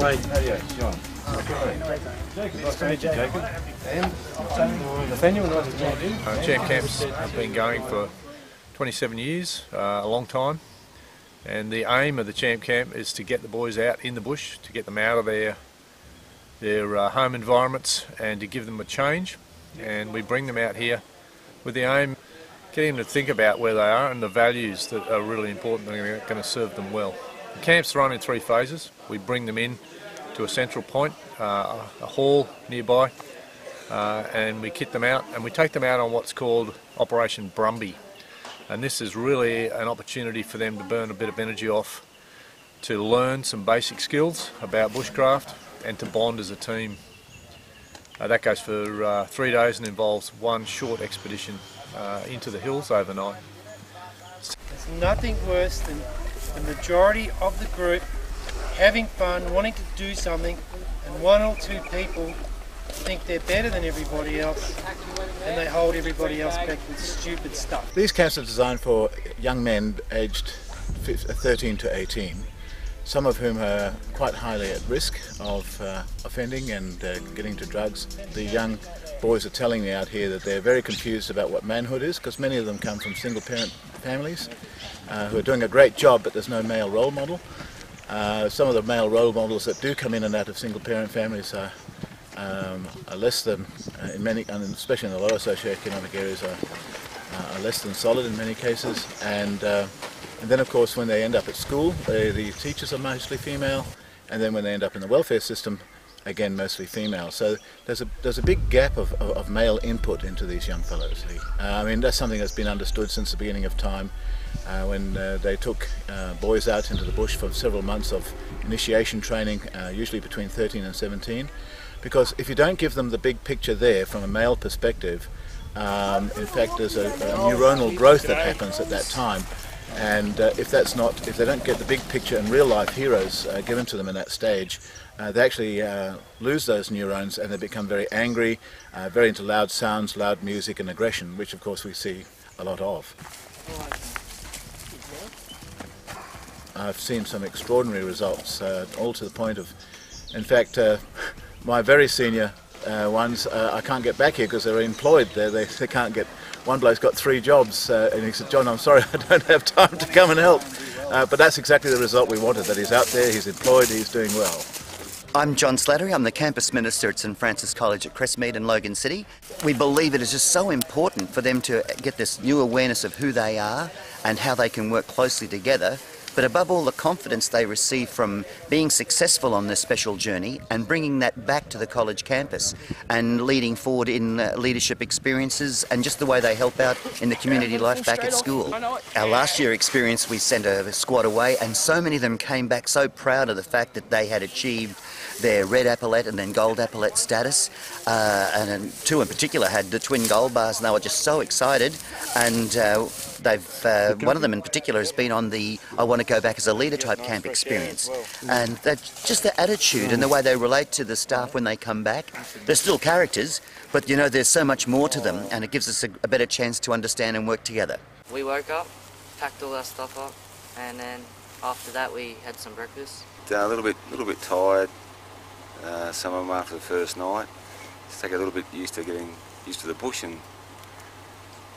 Hey, John. Nice to meet you, Jacob. And Nathaniel, nice to meet you. Champ camps have been going for 27 years, a long time. And the aim of the Champ camp is to get the boys out in the bush, to get them out of their home environments and to give them a change. And we bring them out here with the aim getting them to think about where they are and the values that are really important and are going to serve them well. The camps run in 3 phases. We bring them in to a central point, a hall nearby, and we kit them out and we take them out on what's called Operation Brumby. And this is really an opportunity for them to burn a bit of energy off, to learn some basic skills about bushcraft and to bond as a team. That goes for 3 days and involves one short expedition into the hills overnight. There's nothing worse than the majority of the group having fun, wanting to do something, and 1 or 2 people think they're better than everybody else and they hold everybody else back with stupid stuff. These camps are designed for young men aged 13 to 18, some of whom are quite highly at risk of offending and getting into drugs. The young boys are telling me out here that they're very confused about what manhood is, because many of them come from single parent families who are doing a great job, but there's no male role model. Some of the male role models that do come in and out of single parent families are less than, in many, and especially in the lower socioeconomic areas, are less than solid in many cases. And then of course when they end up at school, the teachers are mostly female, and then when they end up in the welfare system, again mostly female. So there's a big gap of male input into these young fellows. I mean, that's something that's been understood since the beginning of time, when they took boys out into the bush for several months of initiation training, usually between 13 and 17. Because if you don't give them the big picture there from a male perspective, in fact there's a neuronal growth that happens at that time. And if they don't get the big picture and real life heroes given to them in that stage, they actually lose those neurons and they become very angry, very into loud sounds, loud music and aggression, which of course we see a lot of. I've seen some extraordinary results, all to the point of, in fact, my very senior ones, I can't get back here because they're employed. They can't get. One bloke's got 3 jobs, and he said, "John, I'm sorry, I don't have time to come and help." But that's exactly the result we wanted, that he's out there, he's employed, he's doing well. I'm John Slattery. I'm the campus minister at St Francis College at Crestmead in Logan City. We believe it is just so important for them to get this new awareness of who they are and how they can work closely together, but above all the confidence they receive from being successful on this special journey and bringing that back to the college campus and leading forward in leadership experiences and just the way they help out in the community life back at school. Our last year experience, we sent a squad away and so many of them came back so proud of the fact that they had achieved their red epaulette and then gold epaulette status, and 2 in particular had the twin gold bars and they were just so excited. And one of them in particular has been on the I want to go back as a leader type camp experience, and just the attitude and the way they relate to the staff when they come back. They're still characters, but you know there's so much more to them and it gives us a better chance to understand and work together. We woke up, packed all our stuff up, and then after that we had some breakfast. A little bit tired. Some of them after the first night. Just take a little bit getting used to the bush and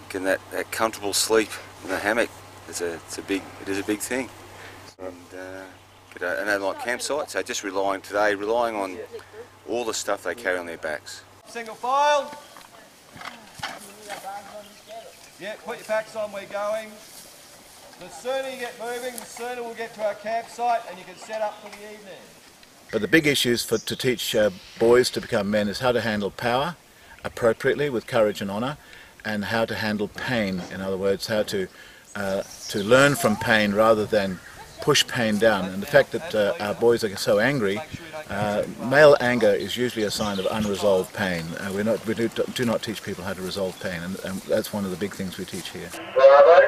getting that comfortable sleep in the hammock. It is a big thing. And get an overnight campsite. So just relying on all the stuff they carry on their backs. Single file. Yeah, put your packs on, we're going. The sooner you get moving, the sooner we'll get to our campsite and you can set up for the evening. But the big issues to teach boys to become men is how to handle power appropriately with courage and honour, and how to handle pain. In other words, how to learn from pain rather than push pain down. And the fact that our boys are so angry, male anger is usually a sign of unresolved pain. We do not teach people how to resolve pain, and that's one of the big things we teach here. Bravo,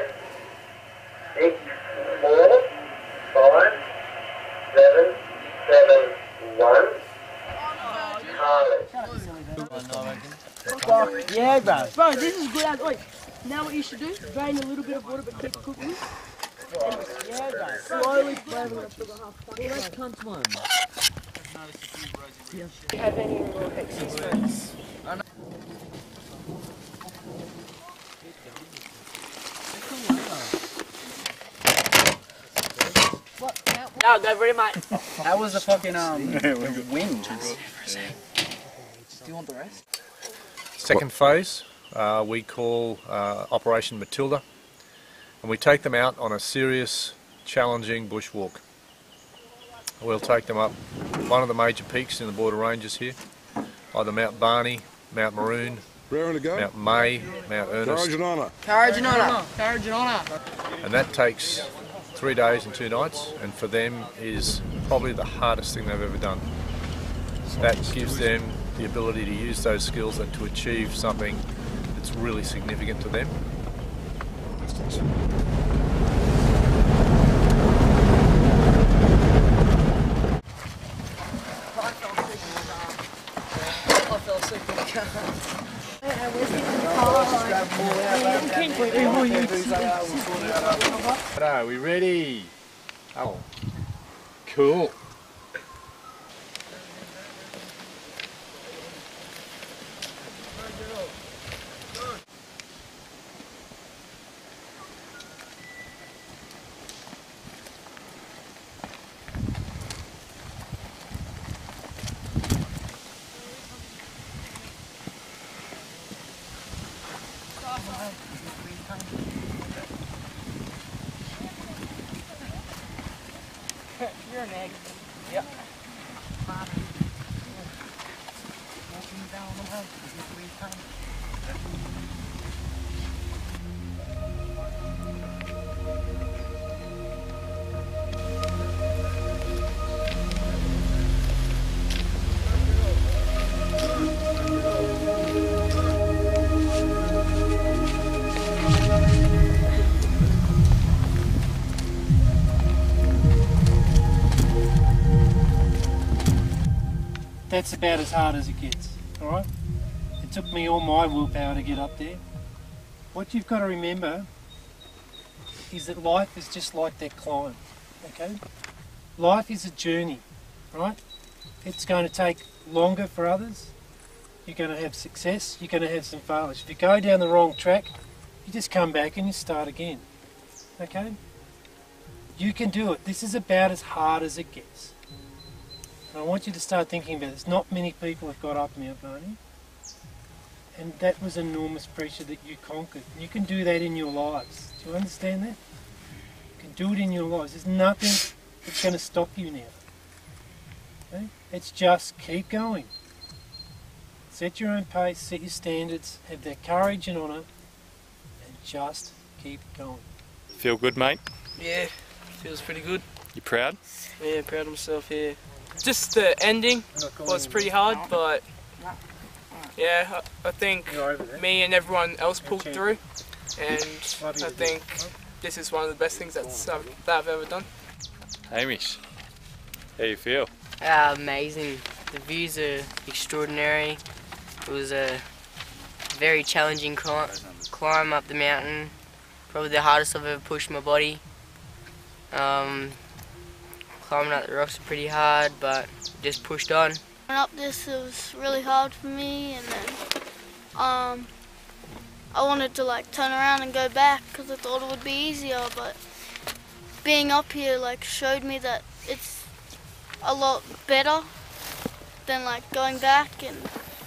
6, 4, 5, 7, 7, 1. Yeah, bro. Bro, this is good. Wait, now what you should do? Drain a little bit of water, but keep it cooking. Yeah, bro. Slowly flavor it for the half. Well, that's cunt one. Do you have any more exercise? No, go very much. How was the fucking wind? Do you want the rest? Second phase we call Operation Matilda, and we take them out on a serious, challenging bushwalk. We'll take them up one of the major peaks in the Border Ranges here, either Mount Barney, Mount Maroon, Mount May, Mount Ernest. Courage and honour. Courage and honour. Courage and honour. And that takes 3 days and 2 nights, and for them is probably the hardest thing they've ever done. That gives them the ability to use those skills and to achieve something that's really significant to them. Are we ready? Oh, cool. You're an egg. Yep. That's about as hard as it gets, alright? It took me all my willpower to get up there. What you've got to remember is that life is just like that climb, okay? Life is a journey, right? It's going to take longer for others. You're going to have success, you're going to have some failures. If you go down the wrong track, you just come back and you start again, okay? You can do it. This is about as hard as it gets. I want you to start thinking about this. Not many people have got up Mount Barney, and that was enormous pressure that you conquered. You can do that in your lives. Do you understand that? You can do it in your lives. There's nothing that's going to stop you now. Okay? It's just keep going. Set your own pace, set your standards, have that courage and honour, and just keep going. Feel good, mate? Yeah, feels pretty good. You proud? Yeah, proud of myself, yeah. Just the ending was pretty hard, but yeah, I think me and everyone else pulled through, and I think this is one of the best things that I've ever done. Hamish, how you feel? Amazing. The views are extraordinary. It was a very challenging climb up the mountain. Probably the hardest I've ever pushed my body. Climbing up the rocks are pretty hard, but just pushed on. Going up this, it was really hard for me, and then I wanted to like turn around and go back because I thought it would be easier, but being up here like showed me that it's a lot better than like going back and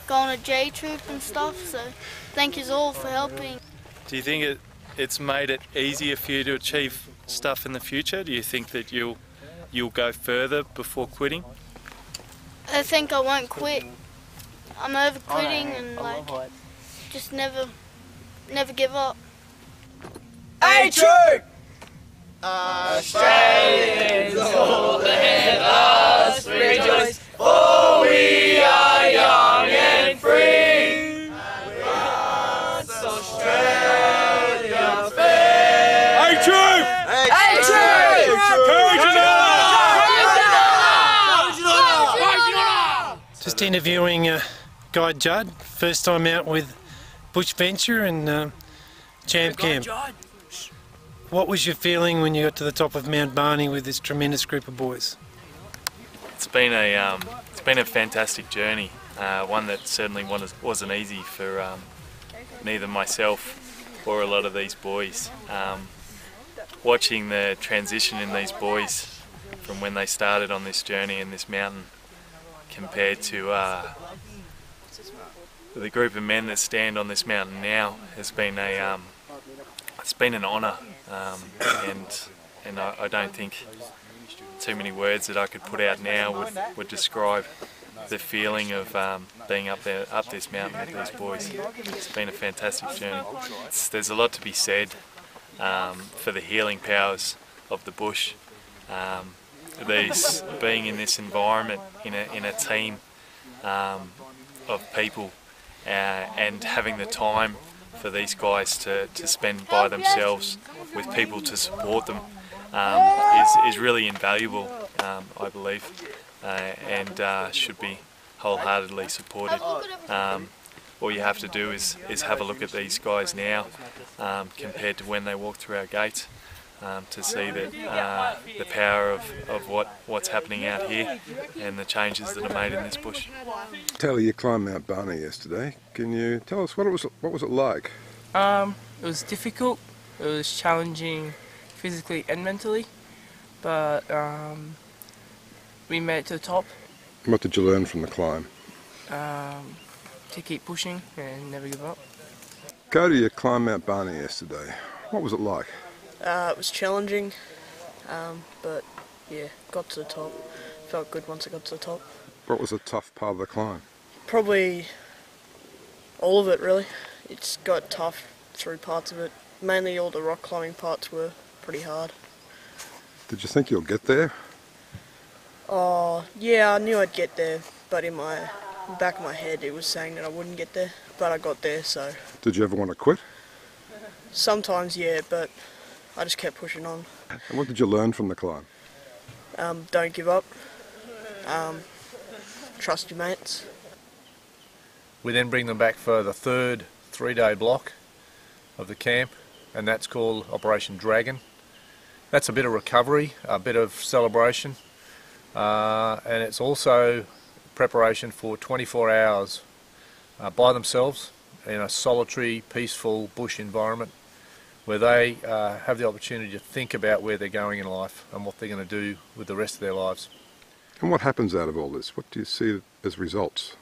going to J Troop and stuff, so thank you all for helping. Do you think it's made it easier for you to achieve stuff in the future? Do you think that you'll go further before quitting? I think I won't quit. I'm over quitting and like just never give up. Hey, Troop! Australians all let us rejoice, for we are young and free. That's Australia fair. Hey, Troop! Hey, Troop! Courage and honour! Just interviewing Guy Judd, first time out with Bush Venture and Champ Camp. What was your feeling when you got to the top of Mount Barney with this tremendous group of boys? It's been a fantastic journey, one that certainly wasn't easy for neither myself or a lot of these boys. Watching the transition in these boys from when they started on this journey in this mountain compared to the group of men that stand on this mountain now has been it's been an honour, and I don't think too many words that I could put out now would describe the feeling of being up this mountain with these boys. It's been a fantastic journey. There's a lot to be said for the healing powers of the bush. Being in this environment, in a team of people, and having the time for these guys to spend by themselves with people to support them is really invaluable, I believe, and should be wholeheartedly supported. All you have to do is have a look at these guys now compared to when they walked through our gates to see that the power of what's happening out here and the changes that are made in this bush. Taylor, you climbed Mount Barney yesterday. Can you tell us what was it like? It was difficult. It was challenging physically and mentally, but we made it to the top. What did you learn from the climb? To keep pushing and never give up. Cody, you climbed Mount Barney yesterday. What was it like? It was challenging, but yeah, got to the top. Felt good once I got to the top. What was the tough part of the climb? Probably all of it, really. It's got tough through parts of it. Mainly all the rock climbing parts were pretty hard. Did you think you'll get there? Oh, yeah, I knew I'd get there, but in my back of my head it was saying that I wouldn't get there, but I got there, so... Did you ever want to quit? Sometimes, yeah, but I just kept pushing on. And what did you learn from the climb? Don't give up. Trust your mates. We then bring them back for the third 3-day block of the camp, and that's called Operation Dragon. That's a bit of recovery, a bit of celebration, and it's also preparation for 24 hours by themselves in a solitary, peaceful bush environment where they have the opportunity to think about where they're going in life and what they're going to do with the rest of their lives. And what happens out of all this? What do you see as results?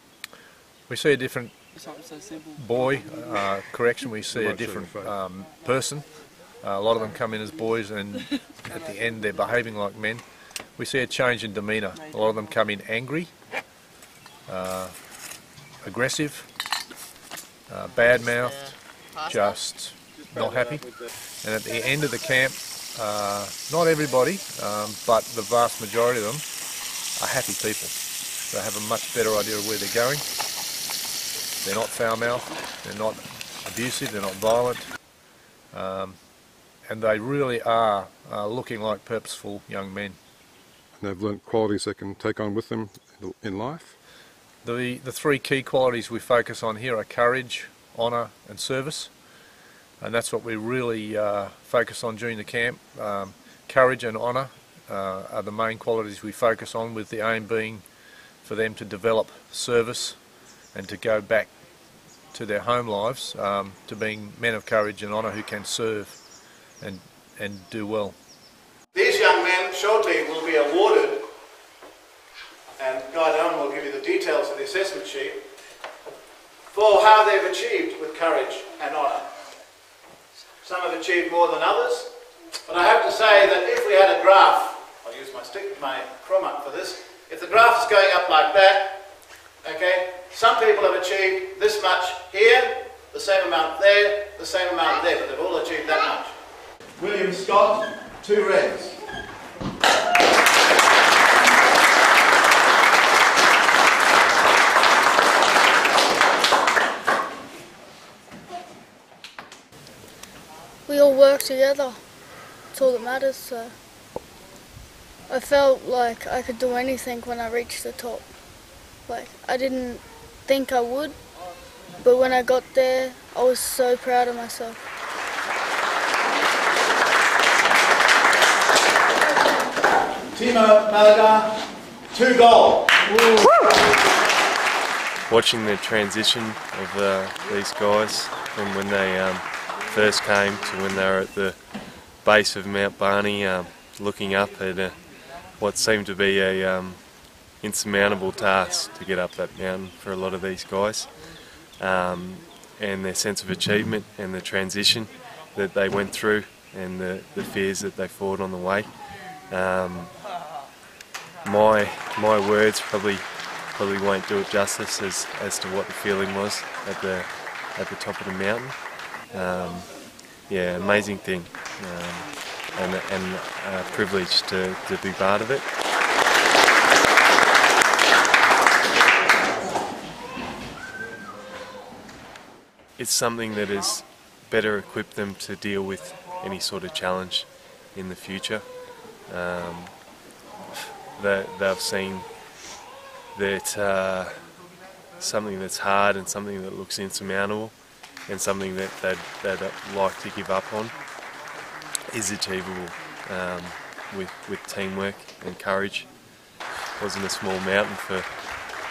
We see a different boy, we see a different person. A lot of them come in as boys and at the end they're behaving like men. We see a change in demeanour. A lot of them come in angry, aggressive, bad-mouthed, just not happy. And at the end of the camp, not everybody, but the vast majority of them are happy people. They have a much better idea of where they're going. They're not foul-mouthed, they're not abusive, they're not violent, and they really are looking like purposeful young men. And they've learnt qualities they can take on with them in life? The 3 key qualities we focus on here are courage, honour and service, and that's what we really focus on during the camp. Courage and honour are the main qualities we focus on, with the aim being for them to develop service and to go back to their home lives, to being men of courage and honour who can serve and do well. These young men shortly will be awarded, and Guy Dowan will give you the details of the assessment sheet, for how they've achieved with courage and honour. Some have achieved more than others, but I have to say that if we had a graph, I'll use my chroma for this, if the graph is going up like that, okay, some people have achieved this much here, the same amount there, the same amount there, but they've all achieved that much. William Scott, 2 reds. We all work together. It's all that matters, so I felt like I could do anything when I reached the top. Like, I didn't think I would, but when I got there, I was so proud of myself. Timo Malaga, 2 goal. Watching the transition of these guys from when they first came to when they were at the base of Mount Barney, looking up at what seemed to be a insurmountable task to get up that mountain for a lot of these guys, and their sense of achievement and the transition that they went through and the fears that they fought on the way. My words probably won't do it justice as to what the feeling was at the top of the mountain. Yeah, amazing thing, and a privilege to be part of it. It's something that has better equipped them to deal with any sort of challenge in the future. That they've seen that something that's hard and something that looks insurmountable and something that they'd like to give up on is achievable with teamwork and courage. It wasn't a small mountain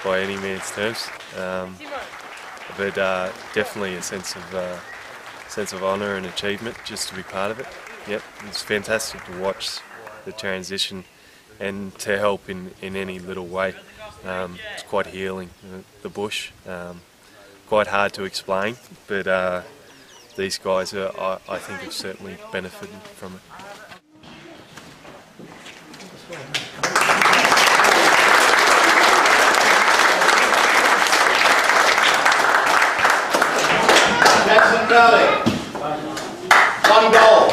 by any man's terms, but definitely a sense of honour and achievement just to be part of it. Yep, it's fantastic to watch the transition and to help in any little way. It's quite healing, the bush. Quite hard to explain, but these guys I think have certainly benefited from it. Jackson Valley, 1 goal.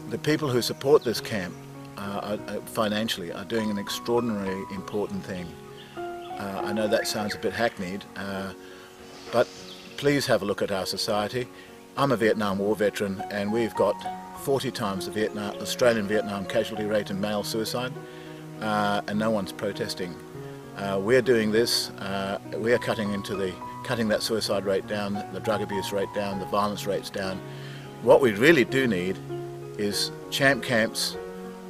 The people who support this camp financially are doing an extraordinarily important thing. I know that sounds a bit hackneyed, but please have a look at our society. I'm a Vietnam War veteran and we've got 40 times the Australian Vietnam casualty rate in male suicide, and no one's protesting. We're doing this, we are cutting that suicide rate down, the drug abuse rate down, the violence rates down. What we really do need is champ camps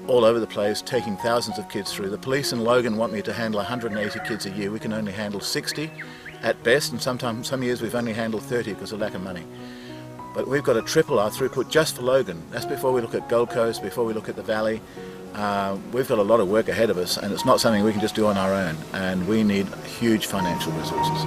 all over the place, taking thousands of kids through. The police in Logan want me to handle 180 kids a year. We can only handle 60 at best, and some years we've only handled 30 because of lack of money. But we've got to triple our throughput just for Logan. That's before we look at Gold Coast, before we look at the Valley. We've got a lot of work ahead of us, and it's not something we can just do on our own, and we need huge financial resources.